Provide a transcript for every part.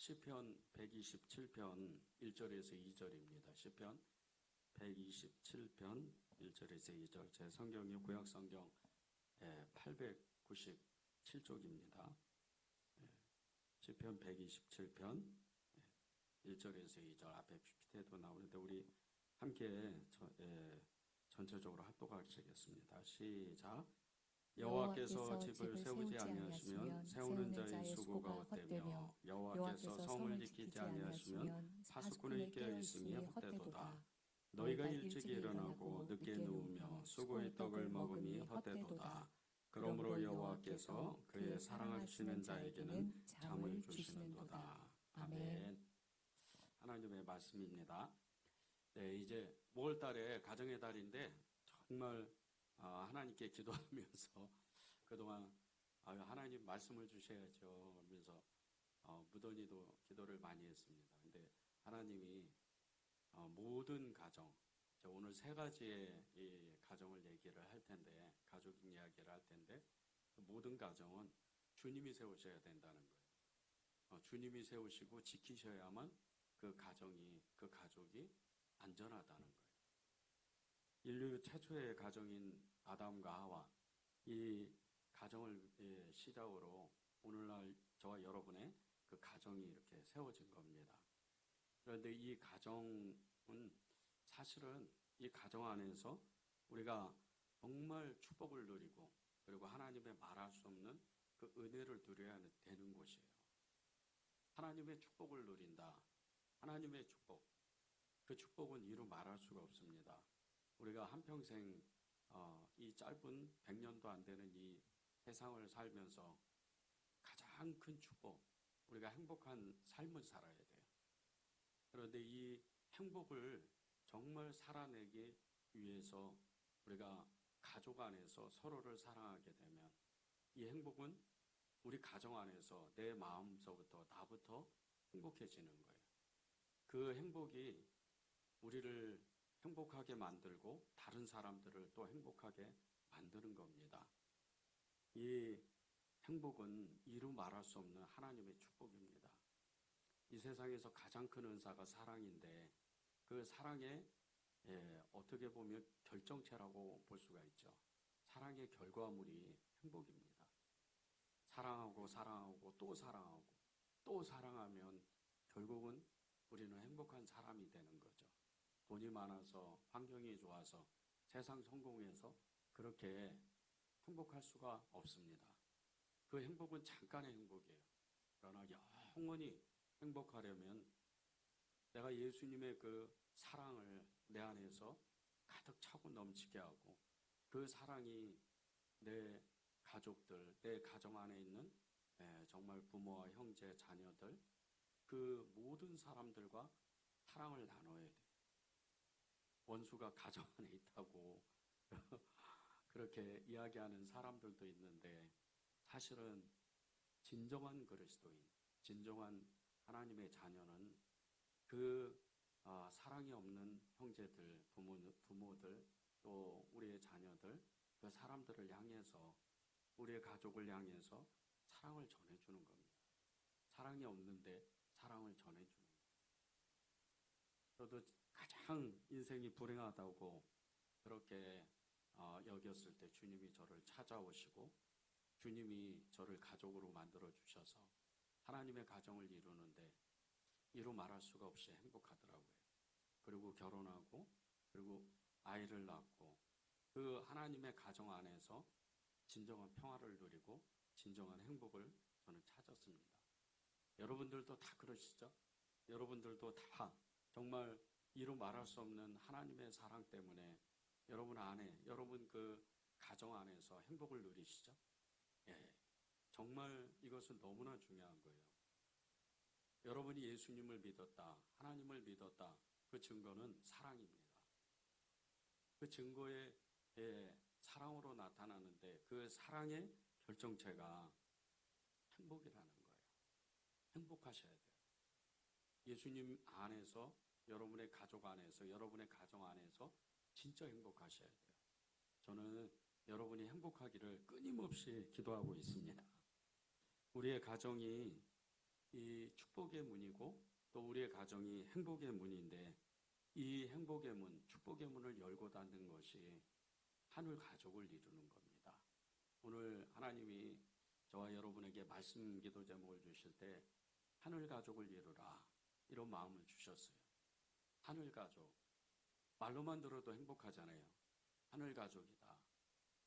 시편 127편 1절에서 2절입니다. 시편 127편 1절에서 2절. 제 성경이 구약 성경 897쪽입니다. 시편 127편 1절에서 2절 앞에 PPT에도 나오는데 우리 함께 전체적으로 합독하시겠습니다. 시작. 여호와께서 집을 세우지 아니하시면 세우는 자의 수고가 헛되며 여호와께서 성을 지키지 아니하시면 파수꾼의 깨어 있음이 헛되도다. 너희가 일찍 일어나고 늦게 누우며 수고의 떡을 먹음이 헛되도다. 그러므로 여호와께서 그의 사랑하시는 자에게는 잠을 주시는도다. 아멘. 하나님의 말씀입니다. 네, 이제 5월달에 가정의 달인데 정말 하나님께 기도하면서 그동안 하나님 말씀을 주셔야죠 하면서 무던히도 기도를 많이 했습니다. 근데 하나님이 모든 가정, 오늘 세 가지의 이 가정을 얘기를 할 텐데, 가족 이야기를 할 텐데, 모든 가정은 주님이 세우셔야 된다는 거예요. 주님이 세우시고 지키셔야만 그 가족이 안전하다는 거예요. 인류 최초의 가정인 아담과 하와, 이 가정을 시작으로 오늘날 저와 여러분의 그 가정이 이렇게 세워진 겁니다. 그런데 이 가정은 사실은 이 가정 안에서 우리가 정말 축복을 누리고 그리고 하나님의 말할 수 없는 그 은혜를 누려야 되는 곳이에요. 하나님의 축복을 누린다. 하나님의 축복. 그 축복은 이루 말할 수가 없습니다. 우리가 한평생 이 짧은 100년도 안 되는 이 세상을 살면서 가장 큰 축복, 우리가 행복한 삶을 살아야 돼요. 그런데 이 행복을 정말 살아내기 위해서 우리가 가족 안에서 서로를 사랑하게 되면 이 행복은 우리 가정 안에서 내 마음서부터 나부터 행복해지는 거예요. 그 행복이 우리를 행복하게 만들고 다른 사람들을 또 행복하게 만드는 겁니다. 이 행복은 이루 말할 수 없는 하나님의 축복입니다. 이 세상에서 가장 큰 은사가 사랑인데 그 사랑의 어떻게 보면 결정체라고 볼 수가 있죠. 사랑의 결과물이 행복입니다. 사랑하고 사랑하고 또 사랑하고 또 사랑하면 결국은 우리는 행복한 사람이 되는 거죠. 돈이 많아서 환경이 좋아서 세상 성공해서 그렇게 행복할 수가 없습니다. 그 행복은 잠깐의 행복이에요. 그러나 영원히 행복하려면 내가 예수님의 그 사랑을 내 안에서 가득 차고 넘치게 하고 그 사랑이 내 가족들, 내 가정 안에 있는 정말 부모와 형제, 자녀들 그 모든 사람들과 사랑을 나눠야 돼요. 원수가 가정 안에 있다고 그렇게 이야기하는 사람들도 있는데 사실은 진정한 그리스도인, 진정한 하나님의 자녀는 그 사랑이 없는 형제들, 부모들, 또 우리의 자녀들, 그 사람들을 향해서 우리의 가족을 향해서 사랑을 전해주는 겁니다. 사랑이 없는데 사랑을 전해주는 겁니다. 저도 가장 인생이 불행하다고 그렇게 여겼을 때 주님이 저를 찾아오시고 주님이 저를 가족으로 만들어 주셔서 하나님의 가정을 이루는데 이루 말할 수가 없이 행복하더라고요. 그리고 결혼하고 그리고 아이를 낳고 그 하나님의 가정 안에서 진정한 평화를 누리고 진정한 행복을 저는 찾았습니다. 여러분들도 다 그러시죠? 여러분들도 다 정말 이루 말할 수 없는 하나님의 사랑 때문에 여러분 안에, 여러분 그 가정 안에서 행복을 누리시죠? 예, 정말 이것은 너무나 중요한 거예요. 여러분이 예수님을 믿었다, 하나님을 믿었다, 그 증거는 사랑입니다. 그 증거의 사랑으로 나타나는데 그 사랑의 결정체가 행복이라는 거예요. 행복하셔야 돼요. 예수님 안에서 여러분의 가족 안에서 여러분의 가정 안에서 진짜 행복하셔야 돼요. 저는 여러분이 행복하기를 끊임없이 기도하고 있습니다. 우리의 가정이 이 축복의 문이고 또 우리의 가정이 행복의 문인데 이 행복의 문, 축복의 문을 열고 닫는 것이 하늘 가족을 이루는 겁니다. 오늘 하나님이 저와 여러분에게 말씀 기도 제목을 주실 때 하늘 가족을 이루라 이런 마음을 주셨어요. 하늘 가족, 말로만 들어도 행복하잖아요. 하늘 가족이다.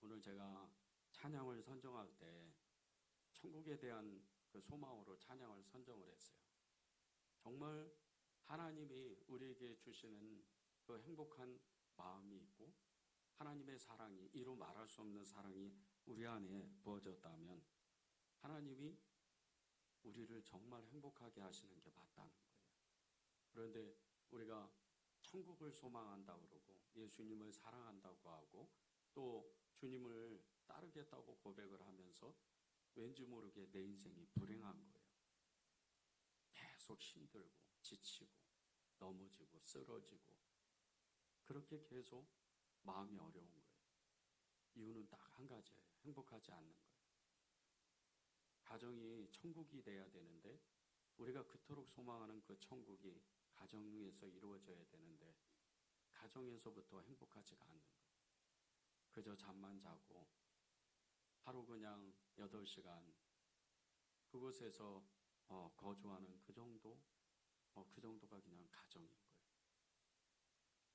오늘 제가 찬양을 선정할 때 천국에 대한 그 소망으로 찬양을 선정을 했어요. 정말 하나님이 우리에게 주시는 그 행복한 마음이 있고 하나님의 사랑이 이루 말할 수 없는 사랑이 우리 안에 부어졌다면 하나님이 우리를 정말 행복하게 하시는 게 맞다는 거예요. 그런데 우리가 천국을 소망한다고 그러고 예수님을 사랑한다고 하고 또 주님을 따르겠다고 고백을 하면서 왠지 모르게 내 인생이 불행한 거예요. 계속 힘들고 지치고 넘어지고 쓰러지고 그렇게 계속 마음이 어려운 거예요. 이유는 딱 한 가지예요. 행복하지 않는 거예요. 가정이 천국이 돼야 되는데 우리가 그토록 소망하는 그 천국이 가정에서 이루어져야 되는데 가정에서부터 행복하지가 않는 거예요. 그저 잠만 자고 하루 그냥 8시간 그곳에서 거주하는 그 정도가 그냥 가정인 거예요.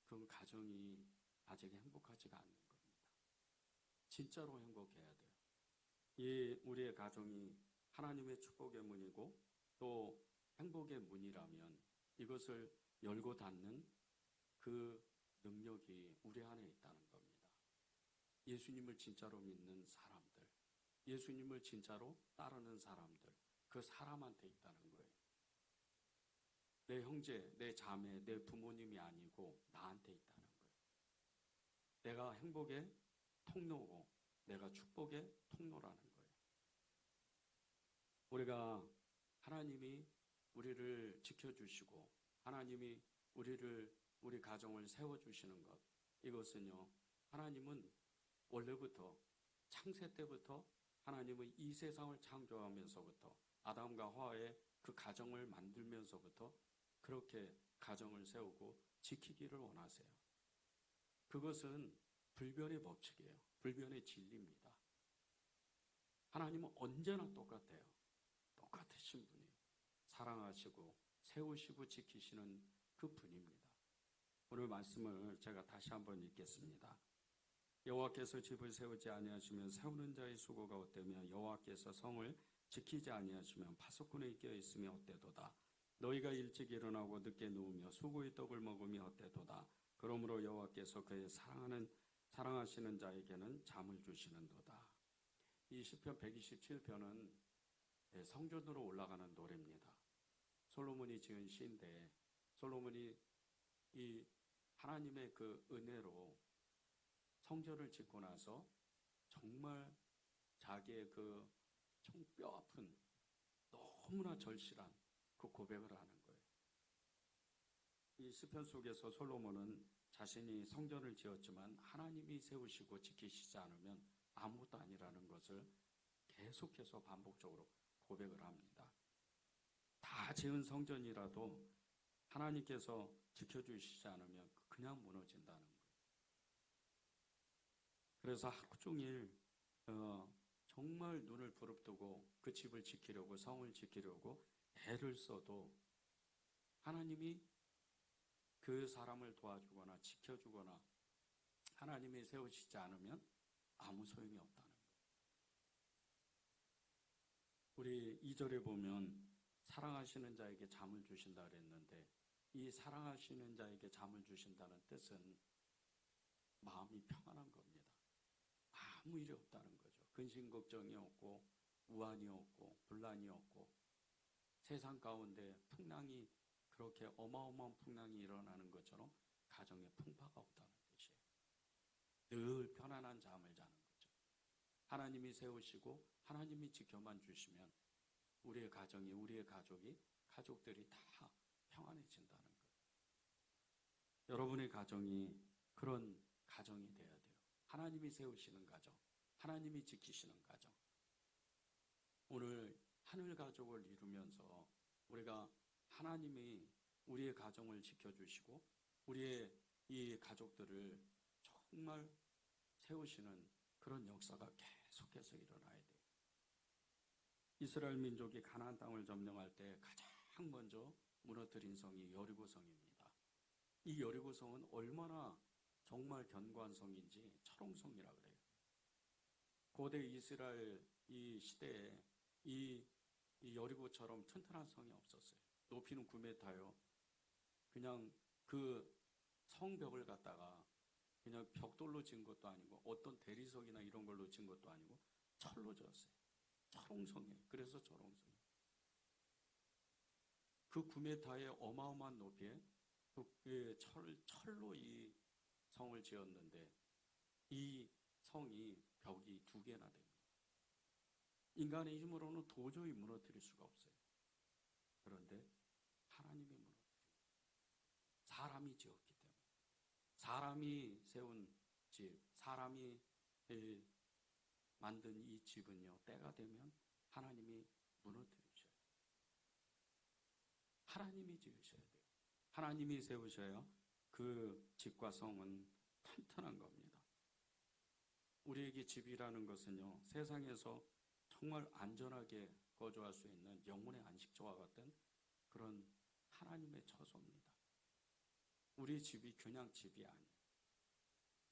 그 가정이 아직 행복하지가 않는 겁니다. 진짜로 행복해야 돼요. 이 우리의 가정이 하나님의 축복의 문이고 또 행복의 문이라면 이것을 열고 닫는 그 능력이 우리 안에 있다는 겁니다. 예수님을 진짜로 믿는 사람들, 예수님을 진짜로 따르는 사람들, 그 사람한테 있다는 거예요. 내 형제, 내 자매, 내 부모님이 아니고 나한테 있다는 거예요. 내가 행복의 통로고 내가 축복의 통로라는 거예요. 우리가 하나님이 우리를 지켜주시고 하나님이 우리 가정을 세워주시는 것 이것은요 하나님은 원래부터 창세 때부터 하나님은 이 세상을 창조하면서부터 아담과 하와의 그 가정을 만들면서부터 그렇게 가정을 세우고 지키기를 원하세요. 그것은 불변의 법칙이에요. 불변의 진리입니다. 하나님은 언제나 똑같아요. 똑같으신 분이에요. 사랑하시고 세우시고 지키시는 그 분입니다. 오늘 말씀을 제가 다시 한번 읽겠습니다. 여호와께서 집을 세우지 아니하시면 세우는 자의 수고가 헛되며 여호와께서 성을 지키지 아니하시면 파수꾼의 껴 있으며 헛되도다. 너희가 일찍 일어나고 늦게 누우며 수고의 떡을 먹으며 헛되도다. 그러므로 여호와께서 그의 사랑하시는 자에게는 잠을 주시는도다. 이 시편 127편은 성전으로 올라가는 노래입니다. 솔로몬이 지은 시인데 솔로몬이 이 하나님의 그 은혜로 성전을 짓고 나서 정말 자기의 그 뼈아픈 너무나 절실한 그 고백을 하는 거예요. 이 시편 속에서 솔로몬은 자신이 성전을 지었지만 하나님이 세우시고 지키시지 않으면 아무것도 아니라는 것을 계속해서 반복적으로 고백을 합니다. 다 지은 성전이라도 하나님께서 지켜주시지 않으면 그냥 무너진다는 거예요. 그래서 하루 종일 정말 눈을 부릅뜨고 그 집을 지키려고 성을 지키려고 애를 써도 하나님이 그 사람을 도와주거나 지켜주거나 하나님이 세우시지 않으면 아무 소용이 없다는 거예요. 우리 2절에 보면 사랑하시는 자에게 잠을 주신다 그랬는데 이 사랑하시는 자에게 잠을 주신다는 뜻은 마음이 평안한 겁니다. 아무 일이 없다는 거죠. 근심 걱정이 없고 우환이 없고 분란이 없고 세상 가운데 풍랑이 그렇게 어마어마한 풍랑이 일어나는 것처럼 가정에 풍파가 없다는 뜻이에요. 늘 편안한 잠을 자는 거죠. 하나님이 세우시고 하나님이 지켜만 주시면 우리의 가정이 우리의 가족들이 다 평안해진다는 거예요. 여러분의 가정이 그런 가정이 돼야 돼요. 하나님이 세우시는 가정, 하나님이 지키시는 가정. 오늘 하늘 가족을 이루면서 우리가 하나님이 우리의 가정을 지켜주시고 우리의 이 가족들을 정말 세우시는 그런 역사가 계속해서 일어나야 돼요. 이스라엘 민족이 가나안 땅을 점령할 때 가장 먼저 무너뜨린 성이 여리고성입니다. 이 여리고성은 얼마나 정말 견고한 성인지 철옹성이라 그래요. 고대 이스라엘 이 시대에 이 여리고처럼 튼튼한 성이 없었어요. 높이는 9m요. 그냥 그 성벽을 갖다가 그냥 벽돌로 지은 것도 아니고 어떤 대리석이나 이런 걸로 지은 것도 아니고 철로 지었어요. 철옹성이에요. 그래서 철옹성. 그 9m의 어마어마한 높이에 철로 이 성을 지었는데 이 성이 벽이 2개나 됩니다. 인간의 힘으로는 도저히 무너뜨릴 수가 없어요. 그런데 하나님이 무너뜨립니다. 사람이 지었기 때문에. 사람이 세운 집, 사람이 만든 이 집은요, 때가 되면 하나님이 무너뜨리셔요. 하나님이 지으셔야 돼요. 하나님이 세우셔야 그 집과 성은 튼튼한 겁니다. 우리에게 집이라는 것은요, 세상에서 정말 안전하게 거주할 수 있는 영혼의 안식처와 같은 그런 하나님의 처소입니다. 우리 집이 그냥 집이 아니에요.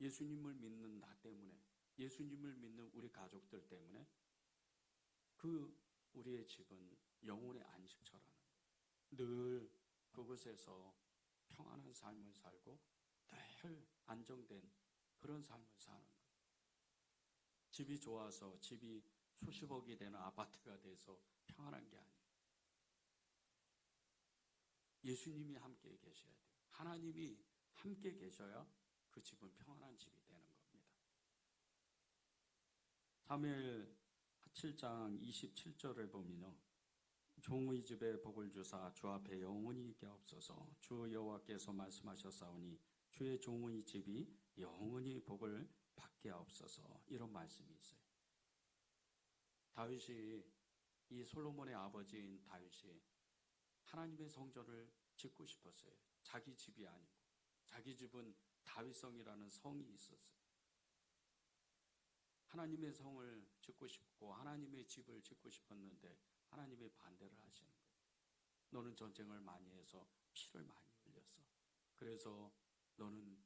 예수님을 믿는 나 때문에, 예수님을 믿는 우리 가족들 때문에 그 우리의 집은 영혼의 안식처라는 거예요. 늘 그곳에서 평안한 삶을 살고 늘 안정된 그런 삶을 사는 거예요. 집이 좋아서 집이 수십억이 되는 아파트가 돼서 평안한 게 아니에요. 예수님이 함께 계셔야 돼요. 하나님이 함께 계셔야 그 집은 평안한 집이 되는 겁니다. 사무엘 7장 27절을 보면요. 종의 집에 복을 주사 주 앞에 영원히 있게 하옵소서. 주 여호와께서 말씀하셨사오니 주의 종의 집이 영원히 복을 받게 하옵소서. 이런 말씀이 있어요. 다윗이 이 솔로몬의 아버지인 다윗이 하나님의 성전을 짓고 싶었어요. 자기 집이 아니고 자기 집은 다윗성이라는 성이 있었어요. 하나님의 성을 짓고 싶고 하나님의 집을 짓고 싶었는데 하나님이 반대를 하시는 거예요. 너는 전쟁을 많이 해서 피를 많이 흘렸어. 그래서 너는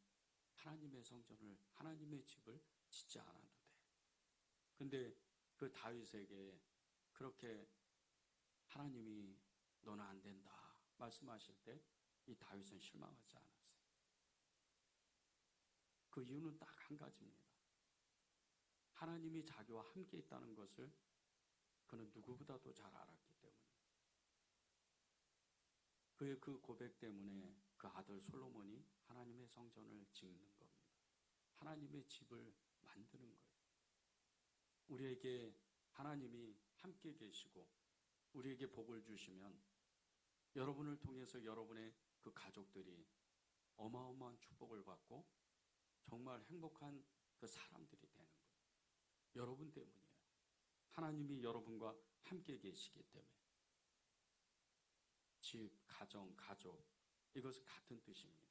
하나님의 성전을 하나님의 집을 짓지 않아도 돼. 근데 그 다윗에게 그렇게 하나님이 너는 안 된다 말씀하실 때 이 다윗은 실망하지 않았어요. 그 이유는 딱 한 가지입니다. 하나님이 자기와 함께 있다는 것을 그는 누구보다도 잘 알았기 때문에 그의 그 고백 때문에 그 아들 솔로몬이 하나님의 성전을 짓는 겁니다. 하나님의 집을 만드는 거예요. 우리에게 하나님이 함께 계시고 우리에게 복을 주시면 여러분을 통해서 여러분의 그 가족들이 어마어마한 축복을 받고 정말 행복한 그 사람들이 되는 거예요. 여러분 때문이에요. 하나님이 여러분과 함께 계시기 때문에. 집, 가정, 가족 이것은 같은 뜻입니다.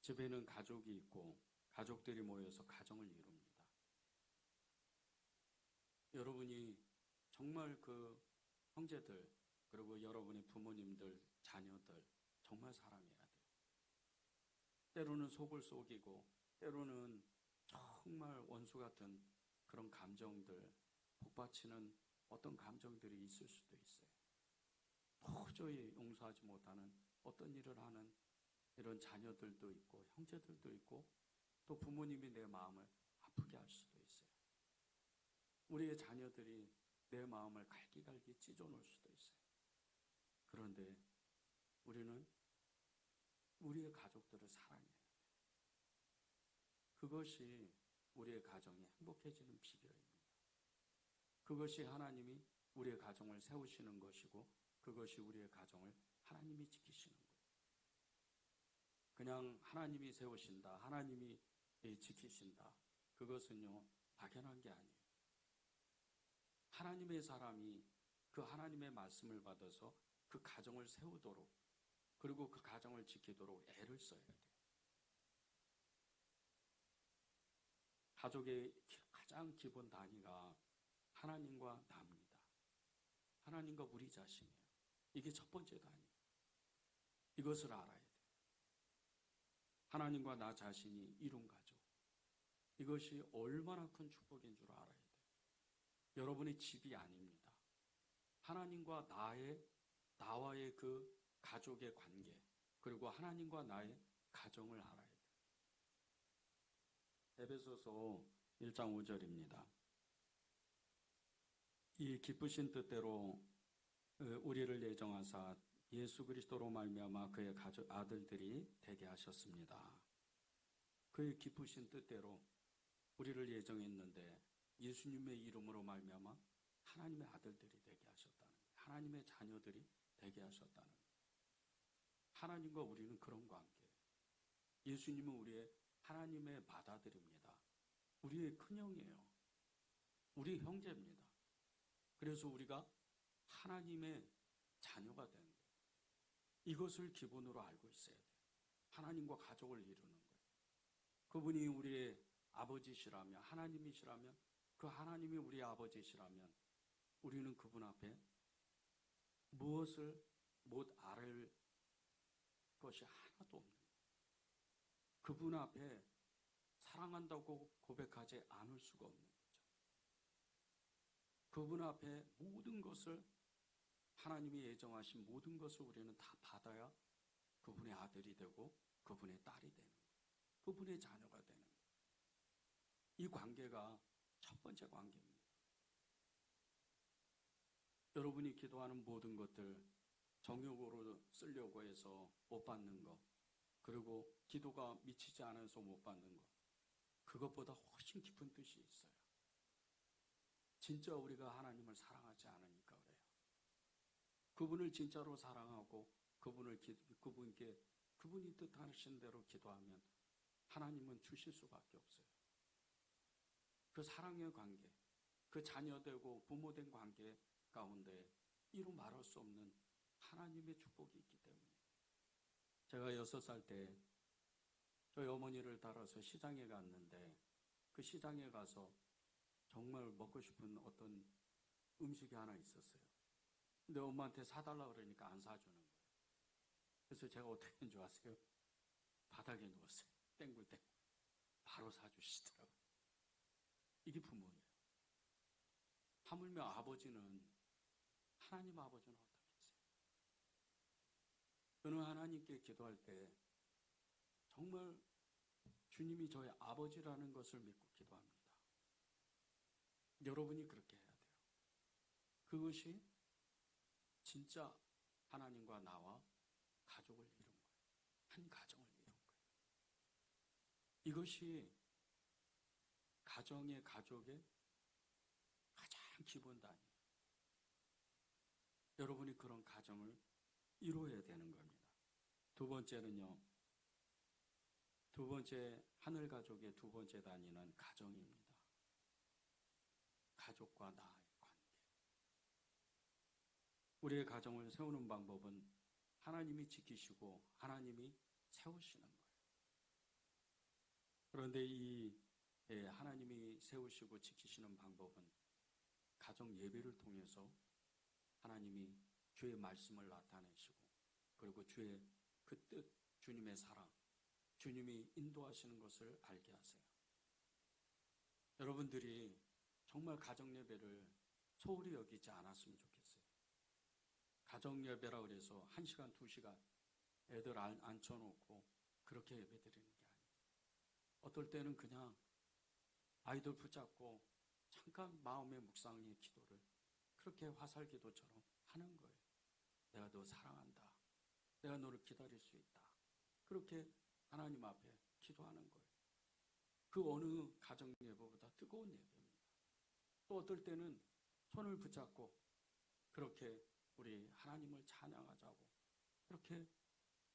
집에는 가족이 있고 가족들이 모여서 가정을 이룹니다. 여러분이 정말 그 형제들 그리고 여러분의 부모님들, 자녀들 정말 사랑해야 돼요. 때로는 속을 속이고 때로는 정말 원수 같은 그런 감정들, 복받치는 어떤 감정들이 있을 수도 있어요. 도저히 용서하지 못하는 어떤 일을 하는 이런 자녀들도 있고 형제들도 있고 또 부모님이 내 마음을 아프게 할 수도 있어요. 우리의 자녀들이 내 마음을 갈기갈기 찢어놓을 수도 있어요. 그런데 우리는 우리의 가족들을 사랑해야 돼요. 그것이 우리의 가정이 행복해지는 비결입니다. 그것이 하나님이 우리의 가정을 세우시는 것이고 그것이 우리의 가정을 하나님이 지키시는 거예요. 그냥 하나님이 세우신다, 하나님이 지키신다. 그것은요, 막연한 게 아니에요. 하나님의 사람이 그 하나님의 말씀을 받아서 그 가정을 세우도록 그리고 그 가정을 지키도록 애를 써야 돼요. 가족의 가장 기본 단위가 하나님과 나입니다. 하나님과 우리 자신이에요. 이게 첫 번째 단위. 이것을 알아야 돼요. 하나님과 나 자신이 이룬 가족. 이것이 얼마나 큰 축복인 줄 알아야 돼요. 여러분의 집이 아닙니다. 하나님과 나와의 그 가족의 관계, 그리고 하나님과 나의 가정을 알아야 돼요. 에베소서 1장 5절입니다. 이 기쁘신 뜻대로 우리를 예정하사 예수 그리스도로 말미암아 그의 아들들이 되게 하셨습니다. 그의 기쁘신 뜻대로 우리를 예정했는데 예수님의 이름으로 말미암아 하나님의 아들들이 되게 하셨다는 거예요. 하나님의 자녀들이 되게 하셨다는 거예요. 하나님과 우리는 그런 관계예요. 예수님은 우리의 하나님의 맏아들입니다. 우리의 큰형이에요. 우리 형제입니다. 그래서 우리가 하나님의 자녀가 되는 거예요. 이것을 기본으로 알고 있어야 돼요. 하나님과 가족을 이루는 거예요. 그분이 우리의 아버지시라면, 하나님이시라면, 그 하나님이 우리의 아버지시라면 우리는 그분 앞에 무엇을 못 알을 것이 하나도 없는 거예요. 그분 앞에 사랑한다고 고백하지 않을 수가 없는 거죠. 그분 앞에 모든 것을, 하나님이 예정하신 모든 것을 우리는 다 받아야 그분의 아들이 되고 그분의 딸이 되는 거예요. 그분의 자녀가 되는 거예요. 이 관계가 첫 번째 관계입니다. 여러분이 기도하는 모든 것들 정욕으로 쓰려고 해서 못 받는 것, 그리고 기도가 미치지 않아서 못 받는 것, 그것보다 훨씬 깊은 뜻이 있어요. 진짜 우리가 하나님을 사랑하지 않으니까 그래요. 그분을 진짜로 사랑하고 그분이 뜻하신 대로 기도하면 하나님은 주실 수밖에 없어요. 그 사랑의 관계, 그 자녀되고 부모된 관계 가운데 이루 말할 수 없는 하나님의 축복이 있기 때문에. 제가 6살 때 저희 어머니를 따라서 시장에 갔는데 그 시장에 가서 정말 먹고 싶은 어떤 음식이 하나 있었어요. 근데 엄마한테 사달라 그러니까 안 사주는 거예요. 그래서 제가 어떻게 한 줄 아세요? 바닥에 누웠어요. 땡굴땡굴. 바로 사주시더라고요. 이게 부모예요. 하물며 아버지는, 하나님 아버지는 어떻겠어요? 저는 하나님께 기도할 때 정말 주님이 저의 아버지라는 것을 믿고 기도합니다. 여러분이 그렇게 해야 돼요. 그것이 진짜 하나님과 나와 가족을 이룬 거예요. 한 가정을 이룬 거예요. 이것이 가정의 가족의 가장 기본 단위예요. 여러분이 그런 가정을 이루어야 되는 겁니다. 두 번째는요. 두 번째, 하늘 가족의 두 번째 단위는 가정입니다. 가족과 나의 관계. 우리의 가정을 세우는 방법은 하나님이 지키시고 하나님이 세우시는 거예요. 그런데 이 하나님이 세우시고 지키시는 방법은 가정 예배를 통해서 하나님이 주의 말씀을 나타내시고, 그리고 주의 그 뜻, 주님의 사랑, 주님이 인도하시는 것을 알게 하세요. 여러분들이 정말 가정 예배를 소홀히 여기지 않았으면 좋겠어요. 가정 예배라 그래서 1시간, 2시간 애들 앉혀놓고 그렇게 예배 드리는 게 아니에요. 어떨 때는 그냥 아이들 붙잡고 잠깐 마음의 묵상의 기도를 그렇게 화살 기도처럼 하는 거예요. 내가 너 사랑한다. 내가 너를 기다릴 수 있다. 그렇게 하나님 앞에 기도하는 거예요. 그 어느 가정 예배보다 뜨거운 예배입니다. 또 어떨 때는 손을 붙잡고 그렇게 우리 하나님을 찬양하자고 그렇게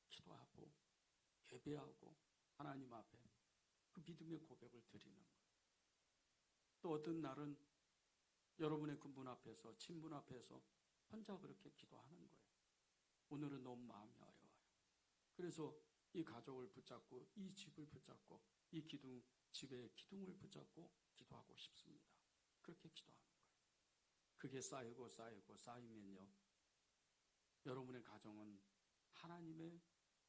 기도하고 예배하고 하나님 앞에 그 믿음의 고백을 드리는 거예요. 또 어떤 날은 여러분의 그 문 앞에서, 친문 앞에서 혼자 그렇게 기도하는 거예요. 오늘은 너무 마음이 어려워요. 그래서 이 가족을 붙잡고 이 집을 붙잡고 이 집의 기둥을 붙잡고 기도하고 싶습니다. 그렇게 기도하는 거예요. 그게 쌓이고 쌓이면요, 여러분의 가정은 하나님의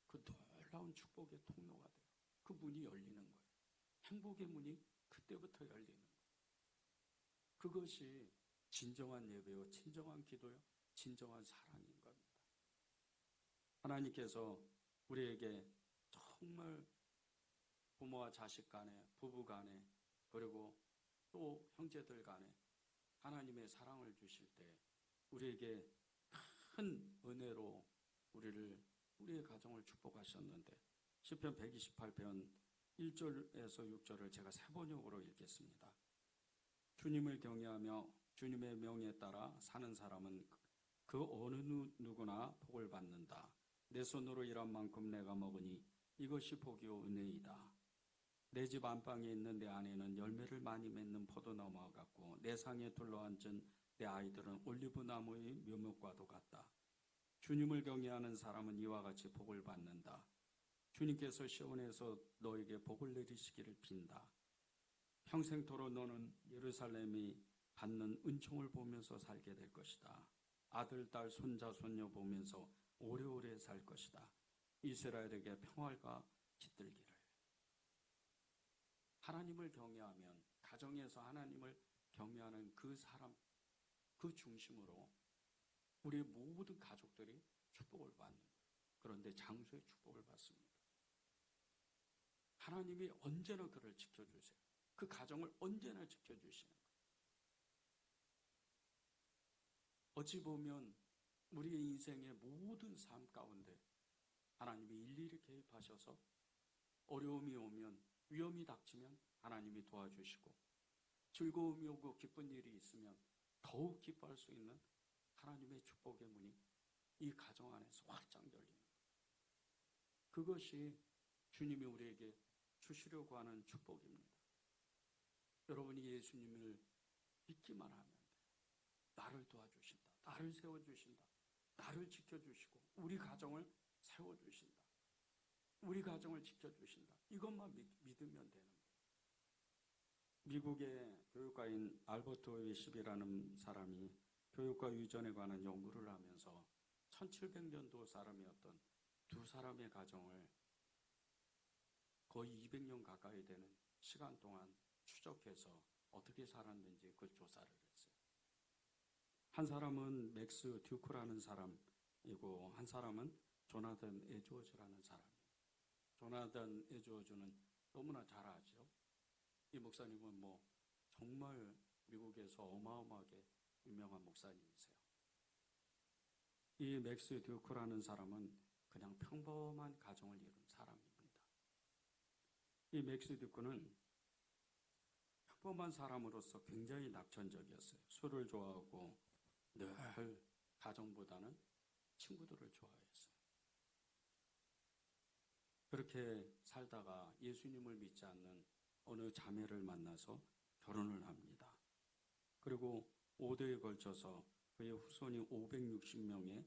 그 놀라운 축복의 통로가 돼요. 그 문이 열리는 거예요. 행복의 문이 그때부터 열리는 거예요. 그것이 진정한 예배요, 진정한 기도요, 진정한 사랑인 겁니다. 하나님께서 우리에게 정말 부모와 자식 간에, 부부 간에, 그리고 또 형제들 간에 하나님의 사랑을 주실 때 우리에게 큰 은혜로 우리의 가정을 축복하셨는데, 시편 128편 1절에서 6절을 제가 세 번역으로 읽겠습니다. 주님을 경외하며 주님의 명에 따라 사는 사람은 그 어느 누구나 복을 받는다. 내 손으로 일한 만큼 내가 먹으니 이것이 복이요 은혜이다. 내 집 안방에 있는 내 아내는 열매를 많이 맺는 포도나무와 같고 내 상에 둘러앉은 내 아이들은 올리브 나무의 묘목과도 같다. 주님을 경외하는 사람은 이와 같이 복을 받는다. 주님께서 시온에서 너에게 복을 내리시기를 빈다. 평생토록 너는 예루살렘이 받는 은총을 보면서 살게 될 것이다. 아들, 딸, 손자, 손녀 보면서 오래오래 살 것이다. 이스라엘에게 평화가 깃들기를. 하나님을 경외하면 가정에서 하나님을 경외하는 그 사람, 그 중심으로 우리 모든 가족들이 축복을 받는 거예요. 그런데 장수의 축복을 받습니다. 하나님이 언제나 그를 지켜주세요. 그 가정을 언제나 지켜주시는 거예요. 어찌 보면 우리의 인생의 모든 삶 가운데 하나님이 일일이 개입하셔서 어려움이 오면, 위험이 닥치면 하나님이 도와주시고, 즐거움이 오고 기쁜 일이 있으면 더욱 기뻐할 수 있는 하나님의 축복의 문이 이 가정 안에서 활짝 열리는 거예요. 그것이 주님이 우리에게 주시려고 하는 축복입니다. 여러분이 예수님을 믿기만 하면 돼요. 나를 도와주신다. 나를 세워주신다. 나를 지켜주시고 우리 가정을 세워주신다. 우리 가정을 지켜주신다. 이것만 믿으면 되는 거예요. 미국의 교육가인 알버트 웨십이라는 사람이 교육과 유전에 관한 연구를 하면서 1700년도 사람이었던 두 사람의 가정을 거의 200년 가까이 되는 시간 동안 추적해서 어떻게 살았는지 그 조사를 했어요. 한 사람은 맥스 듀크라는 사람이고 한 사람은 조나단 에드워즈라는 사람이에요. 조나단 에드워즈는 너무나 잘 아죠. 이 목사님은 정말 미국에서 어마어마하게 유명한 목사님이세요. 이 맥스 듀크라는 사람은 그냥 평범한 가정을 이룬 사람입니다. 이 맥스 듀크는 평범한 사람으로서 굉장히 낙천적이었어요. 술을 좋아하고 늘 가정보다는 친구들을 좋아했어요. 그렇게 살다가 예수님을 믿지 않는 어느 자매를 만나서 결혼을 합니다. 그리고 5대에 걸쳐서 그의 후손이 560명의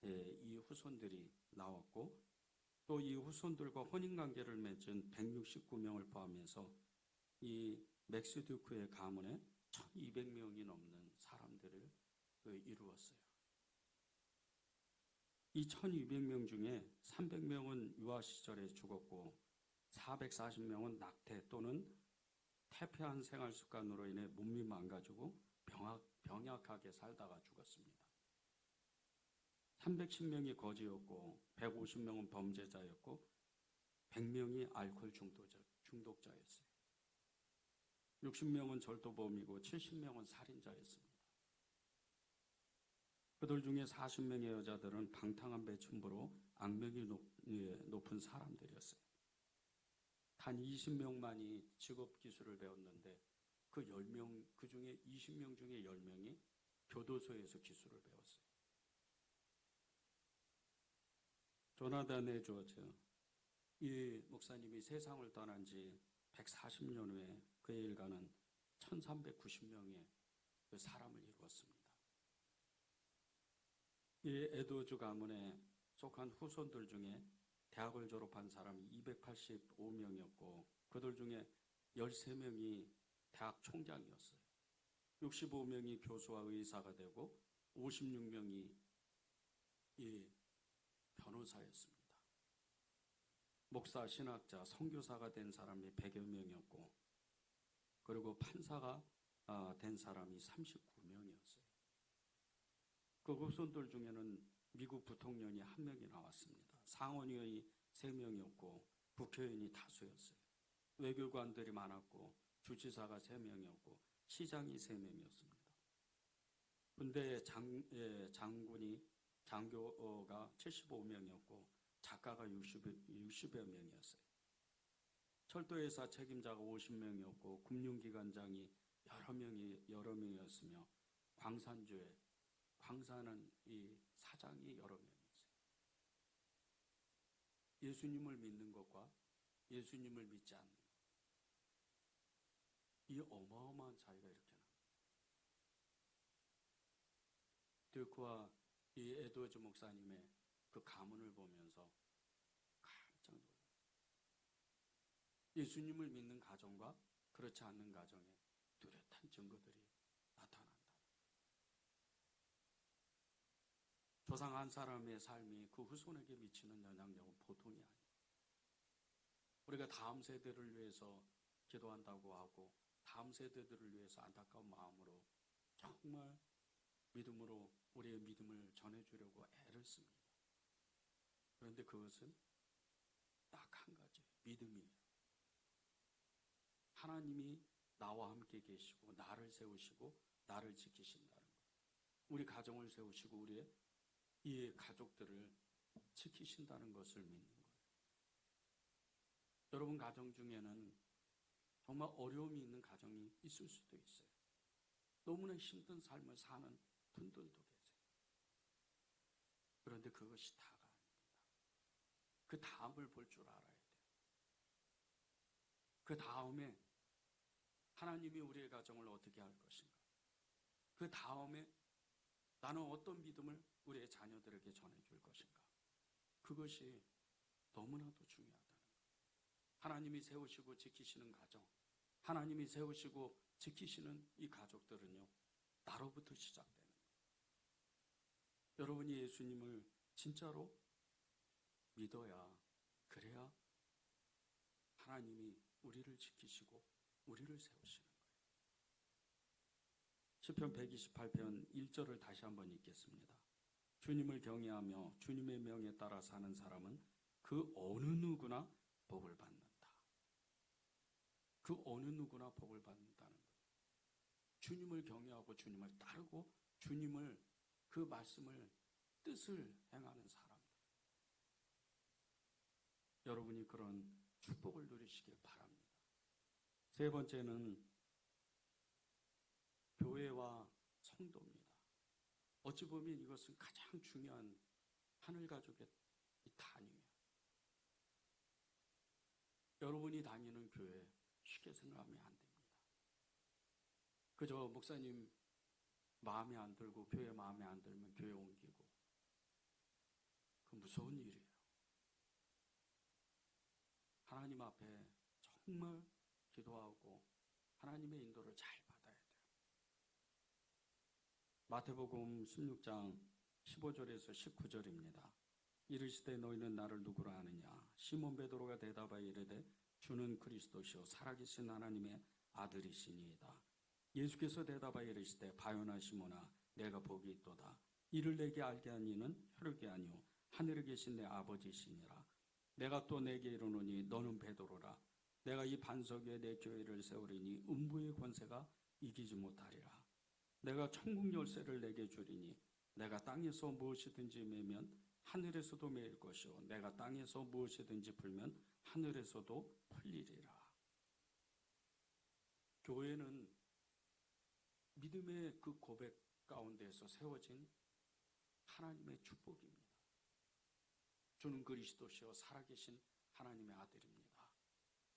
이 후손들이 나왔고, 또 이 후손들과 혼인관계를 맺은 169명을 포함해서 이 맥스 듀크의 가문에 1200명이 넘는 사람들을 이루었어요. 이 1200명 중에 300명은 유아 시절에 죽었고 440명은 낙태 또는 태폐한 생활 습관으로 인해 몸이 망가지고 병약하게 살다가 죽었습니다. 310명이 거지였고 150명은 범죄자였고 100명이 알코올 중독자였어요. 60명은 절도범이고 70명은 살인자였습니다. 그들 중에 40명의 여자들은 방탕한 매춘부로 악명이 높은 사람들이었어요. 단 20명만이 직업 기술을 배웠는데 그 중에 20명 중에 10명이 교도소에서 기술을 배웠어요. 조나단 에드워즈, 이 목사님이 세상을 떠난 지 140년 후에 그의 일가는 1390명의 그 사람을 이루었습니다. 이 에드워즈 가문에 속한 후손들 중에 대학을 졸업한 사람이 285명이었고 그들 중에 13명이 대학 총장이었어요. 65명이 교수와 의사가 되고 56명이 이 변호사였습니다. 목사, 신학자, 선교사가 된 사람이 100여 명이었고 그리고 판사가 된 사람이 39명이었어요. 그 후손들 중에는 미국 부통령이 1명이 나왔습니다. 상원의원이 3명이었고 국회의원이 다수였어요. 외교관들이 많았고 주지사가 3명이었고 시장이 3명이었습니다. 군대 장교가 75명이었고 작가가 60여 명이었어요. 철도회사 책임자가 50명이었고 금융기관장이 여러 명이었으며 광산은 이 사장이 여러 명이었어요. 예수님을 믿는 것과 예수님을 믿지 않는 것, 이 어마어마한 차이가 이렇게 납니다. 듀크와 이 에드워즈 목사님의 그 가문을 보면서 깜짝 놀랐어요. 예수님을 믿는 가정과 그렇지 않는 가정에 뚜렷한 증거들이 나타난다. 조상 한 사람의 삶이 그 후손에게 미치는 영향력은 보통이 아니에요. 우리가 다음 세대를 위해서 기도한다고 하고 다음 세대들을 위해서 안타까운 마음으로 정말 믿음으로 우리의 믿음을 전해주려고 애를 씁니다. 그런데 그것은 딱 한 가지, 믿음이에요. 하나님이 나와 함께 계시고 나를 세우시고 나를 지키신다는 것. 우리 가정을 세우시고 우리의 이 가족들을 지키신다는 것을 믿는 거예요. 여러분 가정 중에는 정말 어려움이 있는 가정이 있을 수도 있어요. 너무나 힘든 삶을 사는 분들도 계세요. 그런데 그것이 다가 아닙니다. 그 다음을 볼 줄 알아야 돼요. 그 다음에 하나님이 우리의 가정을 어떻게 할 것인가. 그 다음에 나는 어떤 믿음을 우리의 자녀들에게 전해줄 것인가. 그것이 너무나도 중요하다는 거예요. 하나님이 세우시고 지키시는 가정, 하나님이 세우시고 지키시는 이 가족들은요, 나로부터 시작되는 거예요. 여러분이 예수님을 진짜로 믿어야, 그래야 하나님이 우리를 지키시고 우리를 세우시는 거예요. 시편 128편 1절을 다시 한번 읽겠습니다. 주님을 경외하며 주님의 명에 따라 사는 사람은 그 어느 누구나 복을 받는다. 그 어느 누구나 복을 받는다는 거예요. 주님을 경외하고 주님을 따르고 주님을 그 말씀을 뜻을 행하는 사람들. 여러분이 그런 축복을 누리시길 바랍니다. 세 번째는 교회와 성도입니다. 어찌 보면 이것은 가장 중요한 하늘가족의 이 단위예요. 여러분이 다니는 교회 쉽게 생각하면 안 됩니다. 그저 목사님 마음에 안 들고 교회 마음에 안 들면 교회 옮기고, 그 무서운 일이에요. 하나님 앞에 정말 기도하고 하나님의 인도를 잘 받아야 돼요. 마태복음 16장 15절에서 19절입니다. 이르시되 너희는 나를 누구라 하느냐. 시몬 베드로가 대답하여 이르되 주는 그리스도시요 살아계신 하나님의 아들이시니이다. 예수께서 대답하여 이르시되 바요나 시몬아 내가 복이 있도다. 이를 내게 알게 한 이는 혈육이 아니요 하늘에 계신 내 아버지시니라. 내가 또 내게 이르노니 너는 베드로라. 내가 이 반석 위에 내 교회를 세우리니 음부의 권세가 이기지 못하리라. 내가 천국 열쇠를 내게 주리니 내가 땅에서 무엇이든지 매면 하늘에서도 매일 것이요 내가 땅에서 무엇이든지 풀면 하늘에서도 풀리리라. 교회는 믿음의 그 고백 가운데서 세워진 하나님의 축복입니다. 주는 그리스도시요 살아계신 하나님의 아들입니다.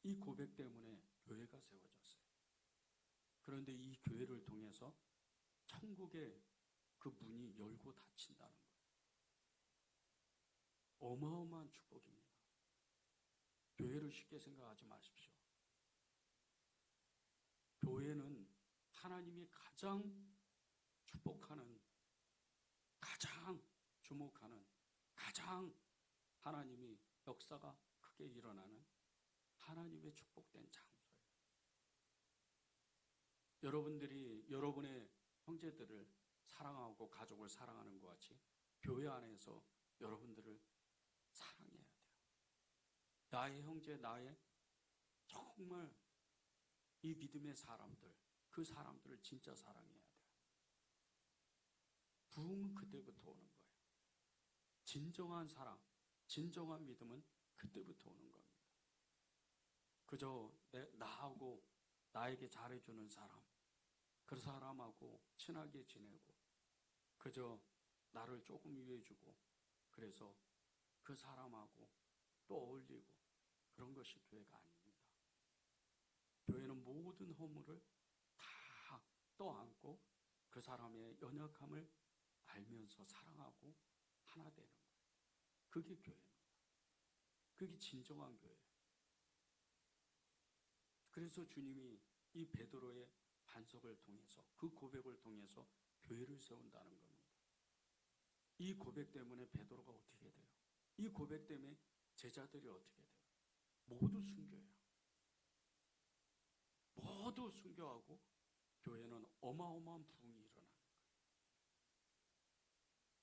이 고백 때문에 교회가 세워졌어요. 그런데 이 교회를 통해서 천국의 그 문이 열고 닫힌다는 거예요. 어마어마한 축복입니다. 교회를 쉽게 생각하지 마십시오. 교회는 하나님이 가장 축복하는, 가장 주목하는, 가장 하나님이 역사가 크게 일어나는 하나님의 축복된 장소예요. 여러분들이 여러분의 형제들을 사랑하고 가족을 사랑하는 것 같이 교회 안에서 여러분들을 사랑해야 돼요. 나의 형제, 나의 정말 이 믿음의 사람들, 그 사람들을 진짜 사랑해야 돼요. 부흥은 그때부터 오는 거예요. 진정한 사랑, 진정한 믿음은 그때부터 오는 겁니다. 그저 나하고 나에게 잘해주는 사람, 그 사람하고 친하게 지내고 그저 나를 조금 위해주고 그래서 그 사람하고 또 어울리고 그런 것이 교회가 아닙니다. 교회는 모든 허물을 다 떠안고 그 사람의 연약함을 알면서 사랑하고 하나 되는 거예요. 그게 교회입니다. 그게 진정한 교회예요. 그래서 주님이 이 베드로의 반석을 통해서, 그 고백을 통해서 교회를 세운다는 겁니다. 이 고백 때문에 베드로가 어떻게 돼요? 이 고백 때문에 제자들이 어떻게 돼요? 모두 순교해요. 모두 순교하고 교회는 어마어마한 부흥이 일어나는 거예요.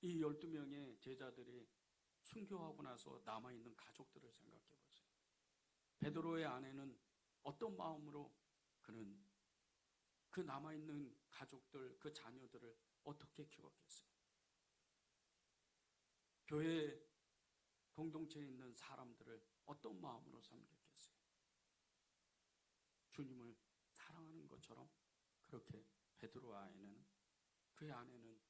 이 12명의 제자들이 순교하고 나서 남아있는 가족들을 생각해 보세요. 베드로의 아내는 어떤 마음으로 그는 그 남아있는 가족들, 그 자녀들을 어떻게 키웠겠어요? 교회 공동체에 있는 사람들을 어떤 마음으로 섬겼겠어요? 주님을 사랑하는 것처럼 그렇게 베드로 아내는, 그의 아내는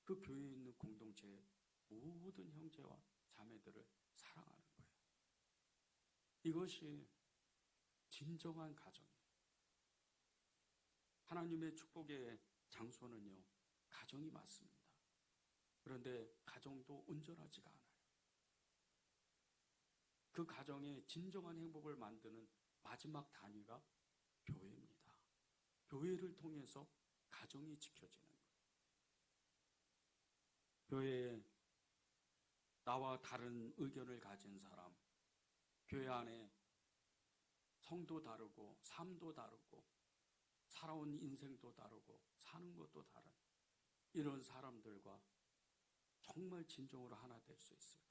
그 교회에 있는 공동체의 모든 형제와 자매들을 사랑하는 거예요. 이것이 진정한 가정이에요. 하나님의 축복의 장소는요, 가정이 맞습니다. 그런데 가정도 온전하지가 않아요. 그 가정의 진정한 행복을 만드는 마지막 단위가 교회입니다. 교회를 통해서 가정이 지켜지는 거예요. 교회에 나와 다른 의견을 가진 사람, 교회 안에 성도 다르고 삶도 다르고 살아온 인생도 다르고 사는 것도 다른 이런 사람들과 정말 진정으로 하나 될 수 있을까?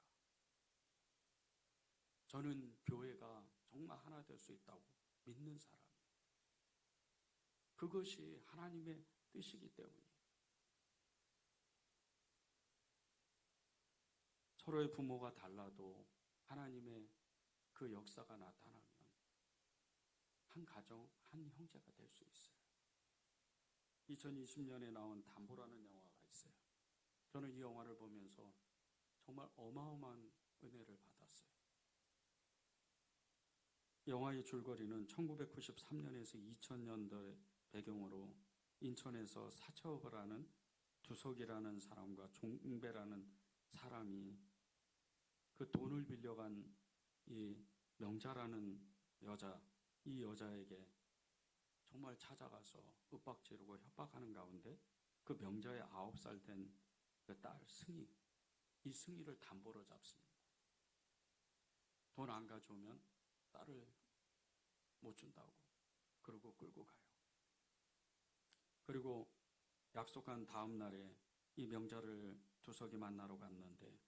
저는 교회가 정말 하나 될 수 있다고 믿는 사람이에요. 그것이 하나님의 뜻이기 때문이에요. 서로의 부모가 달라도 하나님의 그 역사가 나타나면 한 가정, 한 형제가 될 수 있어요. 2020년에 나온 담보라는 영화가 있어요. 저는 이 영화를 보면서 정말 어마어마한 은혜를 받았어요. 영화의 줄거리는 1993년에서 2000년대 배경으로 인천에서 사채업을 하는 두석이라는 사람과 종배라는 사람이 그 돈을 빌려간 이 명자라는 여자, 이 여자에게 정말 찾아가서 윽박지르고 협박하는 가운데 그 명자의 9살 된 그 딸 승희, 이 승희를 담보로 잡습니다. 돈 안 가져오면 딸을 못 준다고 그러고 끌고 가요. 그리고 약속한 다음 날에 이 명자를 두석이 만나러 갔는데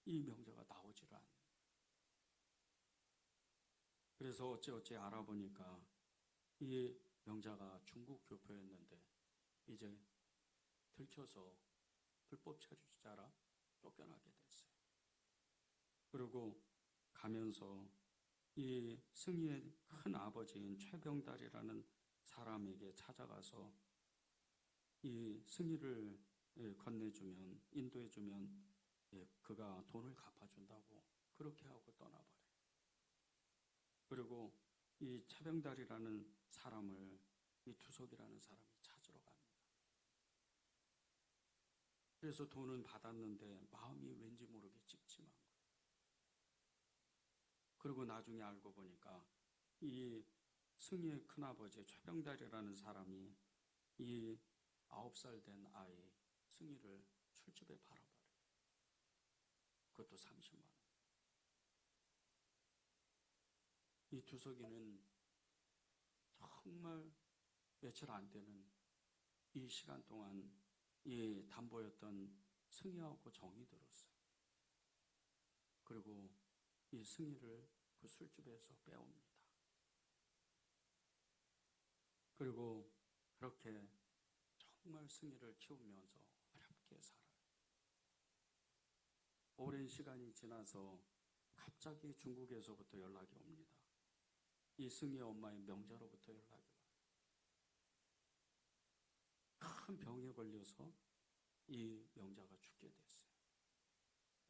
이 명자가 나오지를 않아요. 그래서 어찌어찌 알아보니까 이 명자가 중국 교포였는데 이제 들켜서 불법 체류자라 쫓겨나게 됐어요. 그리고 가면서 이 승희의 큰 아버지인 최병달이라는 사람에게 찾아가서 이 승희를 건네주면, 인도해주면 그가 돈을 갚아준다고 그렇게 하고 떠나버려요. 그리고 이 최병달이라는 사람을 이 두석이라는 사람이 찾으러 갑니다. 그래서 돈은 받았는데 마음이 왠지 모르게 그리고 나중에 알고 보니까 이 승희의 큰아버지 최병달이라는 사람이 이 9살 된 아이 승희를 술집에 팔아버려요. 그것도 30만 원. 이 두석이는 정말 며칠 안 되는 이 시간 동안 이 담보였던 승희하고 정이 들었어요. 그리고 이 승희를 그 술집에서 빼옵니다. 그리고 그렇게 정말 승희를 키우면서 어렵게 살아요. 오랜 시간이 지나서 갑자기 중국에서부터 연락이 옵니다. 이 승희의 엄마의 명자로부터 연락이 와요. 큰 병에 걸려서 이 명자가 죽게 됐어요.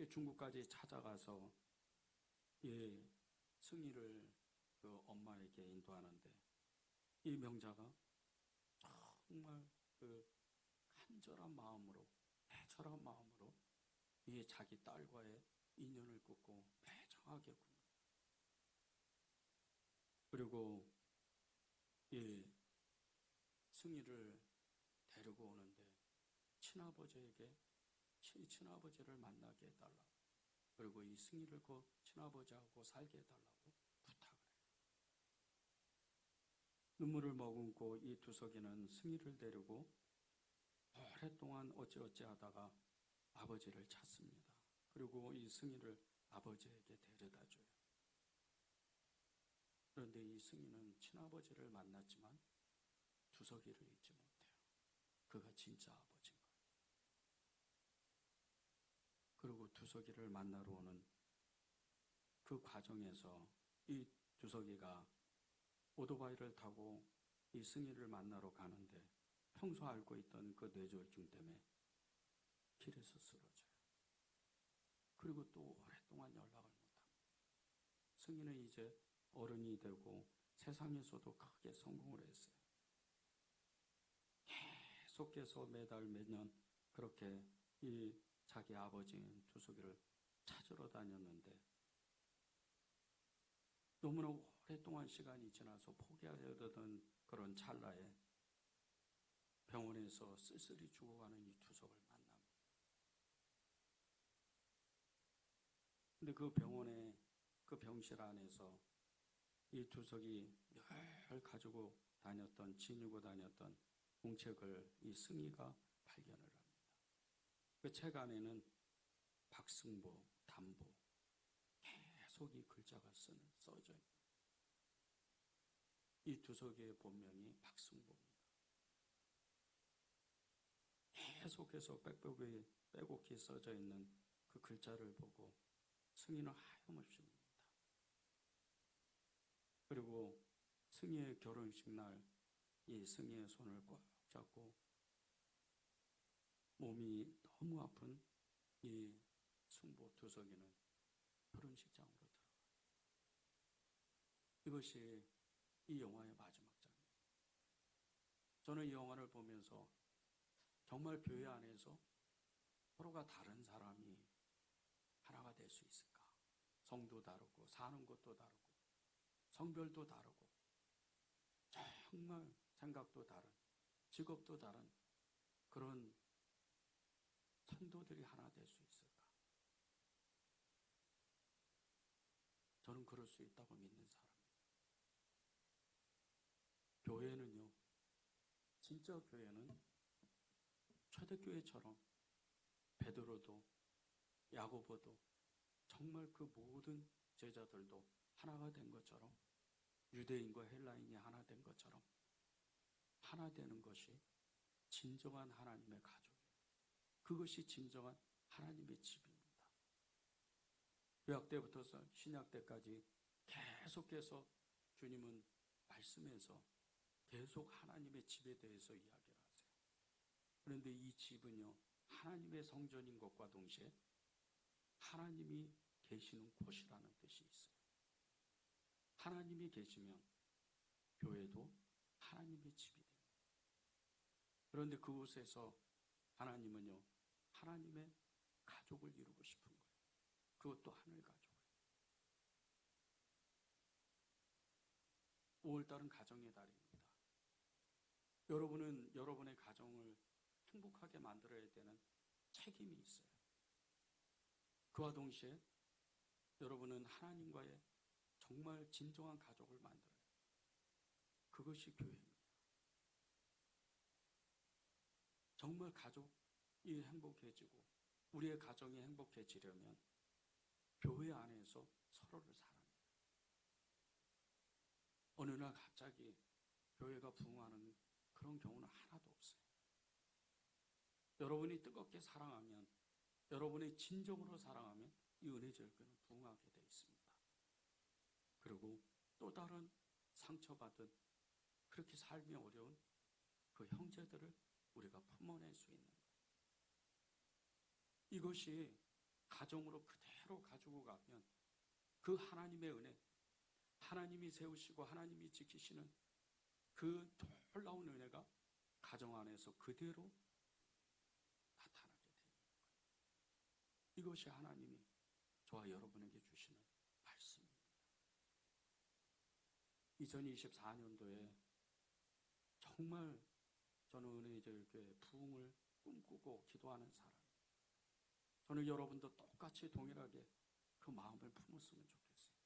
중국까지 찾아가서 이 승희를 그 엄마에게 인도하는데 이 명자가 정말 그 간절한 마음으로, 애절한 마음으로 이 자기 딸과의 인연을 끊고 매정하게 굽니다. 그리고 이 승희를 데리고 오는데 친아버지에게 친아버지를 만나게 해달라고, 그리고 이 승희를 그 친아버지하고 살게 해달라고 부탁을 해요. 눈물을 머금고 이 두석이는 승희를 데리고 오랫동안 어찌어찌 하다가 아버지를 찾습니다. 그리고 이 승희를 아버지에게 데려다줘요. 그런데 이 승희는 친아버지를 만났지만 두석이를 잊지 못해요. 그가 진짜 아버지인 거예요. 그리고 두석이를 만나러 오는 그 과정에서 이 두석이가 오토바이를 타고 이 승희를 만나러 가는데 평소 앓고 있던 그 뇌졸중 때문에 길에서 쓰러져요. 그리고 또 오랫동안 연락을 못합니다. 승희는 이제 어른이 되고 세상에서도 크게 성공을 했어요. 계속해서 매달 매년 그렇게 이 자기 아버지인 두석이를 찾으러 다녔는데 너무나 오랫동안 시간이 지나서 포기하려 되던 그런 찰나에 병원에서 쓸쓸히 죽어가는 이 두석을 만납니다. 근데 그 병원에 그 병실 안에서 이 두석이 늘 가지고 다녔던, 지니고 다녔던 공책을 이 승희가 발견을 합니다. 그 책 안에는 박승보, 담보, 계속 이 글자가 써져 있는 이 두석이의 본명이 박승보입니다. 계속해서 빼곡히 써져 있는 그 글자를 보고 승희는 하염없이 웁니다. 그리고 승희의 결혼식 날 이 승희의 손을 꽉 잡고 몸이 너무 아픈 이 승보 두석이는 결혼식장으로 들어가요. 이것이 이 영화의 마지막 장면입니다. 저는 이 영화를 보면서 정말 교회 안에서 서로가 다른 사람이 하나가 될 수 있을까? 성도 다르고 사는 것도 다르고 성별도 다르고 정말 생각도 다른, 직업도 다른 그런 성도들이 하나 될 수 있을까? 저는 그럴 수 있다고 믿는 사람입니다. 교회는요, 진짜 교회는 초대교회처럼 베드로도 야고보도 정말 그 모든 제자들도 하나가 된 것처럼, 유대인과 헬라인이 하나 된 것처럼 하나 되는 것이 진정한 하나님의 가족이에요. 그것이 진정한 하나님의 집입니다. 구약 때부터 신약 때까지 계속해서 주님은 말씀에서 계속 하나님의 집에 대해서 이야기를 하세요. 그런데 이 집은요, 하나님의 성전인 것과 동시에 하나님이 계시는 곳이라는 뜻이 있어요. 하나님이 계시면 교회도 하나님의 집이 됩니다. 그런데 그곳에서 하나님은요, 하나님의 가족을 이루고 싶은 거예요. 그것도 하늘 가족을. 5월달은 가정의 달입니다. 여러분은 여러분의 가정을 행복하게 만들어야 되는 책임이 있어요. 그와 동시에 여러분은 하나님과의 정말 진정한 가족을 만들어요. 그것이 교회입니다. 정말 가족이 행복해지고 우리의 가정이 행복해지려면 교회 안에서 서로를 사랑해요. 어느 날 갑자기 교회가 부흥하는 그런 경우는 하나도 없어요. 여러분이 뜨겁게 사랑하면, 여러분이 진정으로 사랑하면 이 은혜제일교회는 부흥하게 되어 있습니다. 그리고 또 다른 상처받은, 그렇게 삶이 어려운 그 형제들을 우리가 품어낼 수 있는 거예요. 이것이 가정으로 그대로 가지고 가면 그 하나님의 은혜, 하나님이 세우시고 하나님이 지키시는 그 놀라운 은혜가 가정 안에서 그대로 나타나게 됩니다. 이것이 하나님이 저와 여러분에게 주시는 말씀입니다. 2024년도에 정말 저는 은혜제일교회 부흥을 꿈꾸고 기도하는 사람입니다. 저는 여러분도 똑같이 동일하게 그 마음을 품었으면 좋겠어요.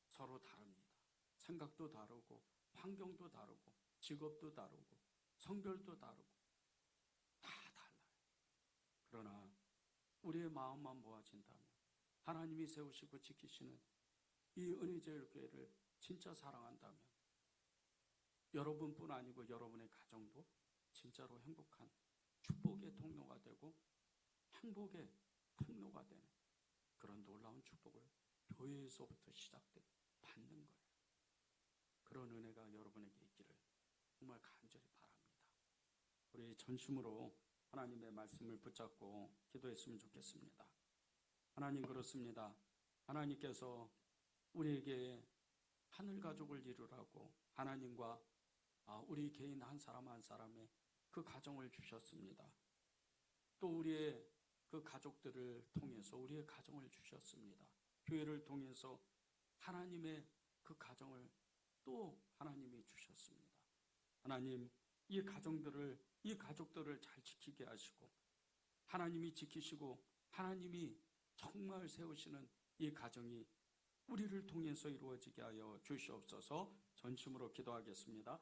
서로 다릅니다. 생각도 다르고 환경도 다르고 직업도 다르고 성별도 다르고 다 달라요. 그러나 우리의 마음만 모아진다면 하나님이 세우시고 지키시는 이 은혜제일교회를 진짜 사랑한다면 여러분뿐 아니고 여러분의 가정도 진짜로 행복한 축복의 통로가 되고 행복의 통로가 되는 그런 놀라운 축복을 교회에서부터 시작돼 받는 거예요. 그런 은혜가 여러분에게 있기를 정말 간절히 바랍니다. 우리 전심으로 하나님의 말씀을 붙잡고 기도했으면 좋겠습니다. 하나님, 그렇습니다. 하나님께서 우리에게 하늘 가족을 이루라고 하나님과 우리 개인 한 사람 한 사람의 그 가정을 주셨습니다. 또 우리의 그 가족들을 통해서 우리의 가정을 주셨습니다. 교회를 통해서 하나님의 그 가정을 또 하나님이 주셨습니다. 하나님, 이 가족들을 잘 지키게 하시고 하나님이 지키시고 하나님이 정말 세우시는 이 가정이 우리를 통해서 이루어지게 하여 주시옵소서. 전심으로 기도하겠습니다.